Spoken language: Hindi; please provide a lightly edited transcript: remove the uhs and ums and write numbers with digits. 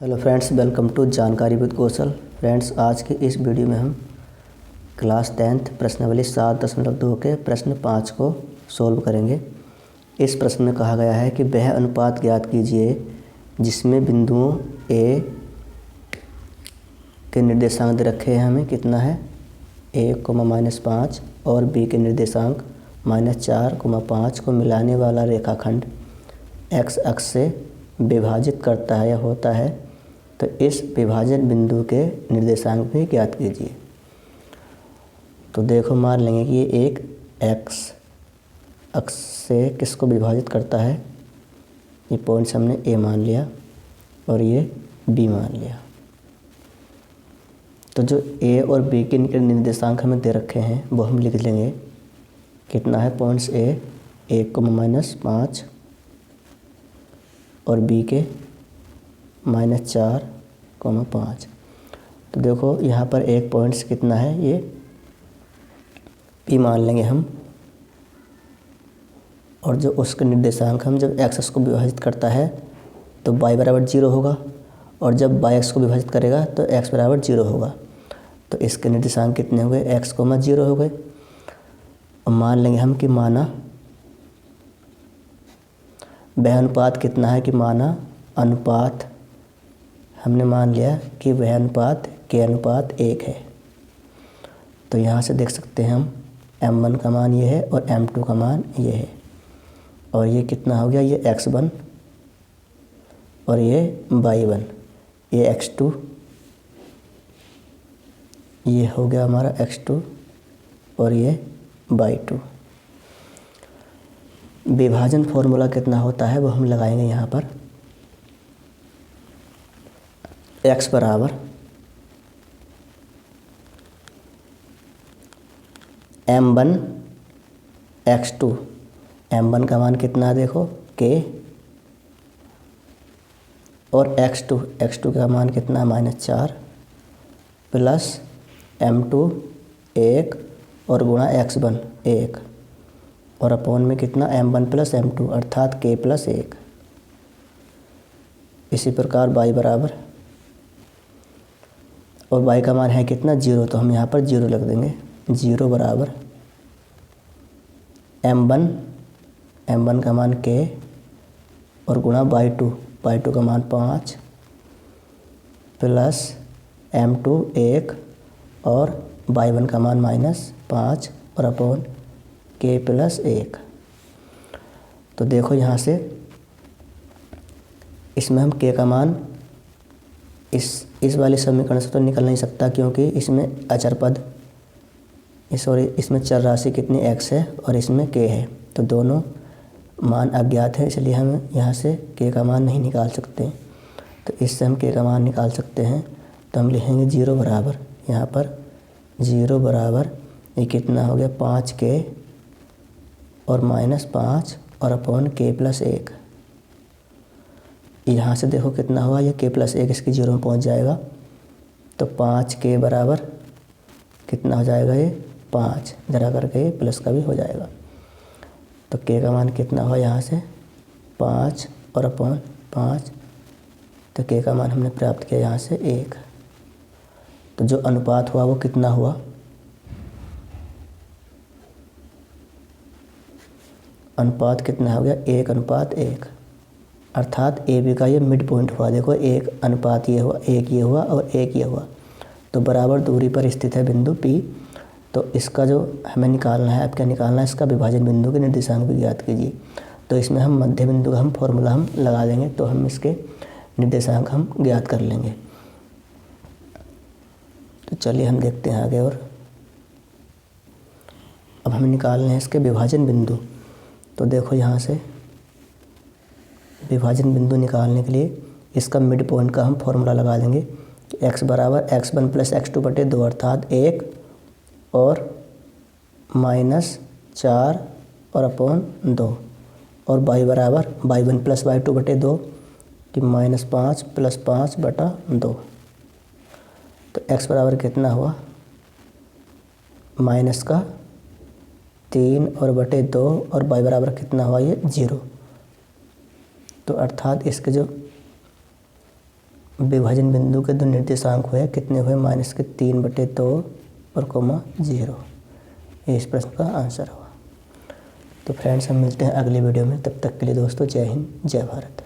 हेलो फ्रेंड्स, वेलकम टू जानकारी विद कौशल। फ्रेंड्स, आज के इस वीडियो में हम क्लास 10th प्रश्नावली 7.2 के प्रश्न 5 को सॉल्व करेंगे। इस प्रश्न में कहा गया है कि वह अनुपात ज्ञात कीजिए जिसमें बिंदुओं ए के निर्देशांक दे रखे हैं। हमें कितना है 1, -5 और बी के निर्देशांक -4, 5 को मिलाने वाला रेखाखंड एक्स अक्ष से विभाजित करता है या होता है, तो इस विभाजन बिंदु के निर्देशांक भी ज्ञात कीजिए। तो देखो, मान लेंगे कि ये एक एक्स अक्ष से किसको विभाजित करता है। ये पॉइंट्स हमने ए मान लिया और ये बी मान लिया। तो जो ए और बी के निर्देशांक हमें दे रखे हैं वो हम लिख लेंगे। कितना है पॉइंट्स ए 1, और बी के -4, 5। तो देखो यहाँ पर एक पॉइंट्स कितना है, ये पी मान लेंगे हम। और जो उसके निर्देशांक हम जब एक्स को विभाजित करता है तो y बराबर 0 होगा, और जब y x को विभाजित करेगा तो x बराबर 0 होगा। तो इसके निर्देशांक कितने हो गए, x, 0 हो गए। और मान लेंगे हम कि माना वह अनुपात कितना है, कि माना अनुपात हमने मान लिया कि वह अनुपात के अनुपात 1 है। तो यहाँ से देख सकते हैं हम m1 का मान ये है और m2 का मान ये है। और ये कितना हो गया, ये x1 और ये y1, ये x2, ये हो गया हमारा x2 और ये y2। विभाजन फॉर्मूला कितना होता है वो हम लगाएंगे यहाँ पर। x बराबर m1 x2। m1 का मान कितना है देखो k, और x2 का मान कितना है -4, प्लस m2 1 और गुणा x1 1, और अपॉन में कितना m1 + m2 अर्थात k + 1। इसी प्रकार y बराबर, और y का मान है कितना 0, तो हम यहाँ पर 0 लिख देंगे। 0 बराबर m1 का मान k और गुणा y2 का मान 5, प्लस m2 1 और y1 का मान -5 और अपॉन k + 1। तो देखो यहाँ से इसमें हम k का मान इस वाले समीकरण से तो निकल नहीं सकता, क्योंकि इसमें अचर पद इसमें चर राशि कितनी x है और इसमें k है। तो दोनों मान अज्ञात है, इसलिए हम यहाँ से k का मान नहीं निकाल सकते। तो इससे हम k का मान निकाल सकते हैं। तो हम लिखेंगे 0 बराबर, यहाँ पर 0 बराबर ये कितना हो गया 5k और -5 और अपॉन k + 1। यहाँ से देखो कितना हुआ, ये k + 1 इसकी 0 में पहुँच जाएगा। तो 5k बराबर कितना हो जाएगा, ये 5, जरा करके ये प्लस का भी हो जाएगा। तो k का मान कितना हुआ यहाँ से 5 और अपॉन 5। तो k का मान हमने प्राप्त किया यहाँ से 1। तो जो अनुपात हुआ वो कितना हुआ, अनुपात कितना हो गया 1:1, अर्थात ए बी का ये मिड पॉइंट हुआ। देखो 1 अनुपात ये हुआ, 1 ये हुआ और 1 ये हुआ। तो बराबर दूरी पर स्थित है बिंदु P। तो इसका जो हमें निकालना है, अब क्या निकालना है, इसका विभाजन बिंदु के निर्देशांक भी ज्ञात कीजिए। तो इसमें हम मध्य बिंदु का फॉर्मूला हम लगा देंगे, तो हम इसके निर्देशांक हम ज्ञात कर लेंगे। तो चलिए हम देखते हैं आगे। और अब हमें निकालने हैं इसके विभाजन बिंदु। तो देखो यहाँ से विभाजन बिंदु निकालने के लिए इसका मिड पॉइंट का हम फॉर्मूला लगा देंगे। x बराबर x1 + x2/2 अर्थात 1 और -4 और अपॉन 2, और y बराबर y1 + y2/2 कि -5 + 5/2। तो x बराबर कितना हुआ -3 और बटे 2, और y बराबर कितना हुआ ये 0। तो अर्थात इसके जो विभाजन बिंदु के दो निर्देशांक हुए कितने हुए, -3/2 और -0। ये इस प्रश्न का आंसर हुआ। तो फ्रेंड्स हम मिलते हैं अगले वीडियो में, तब तक के लिए दोस्तों जय हिंद जय भारत।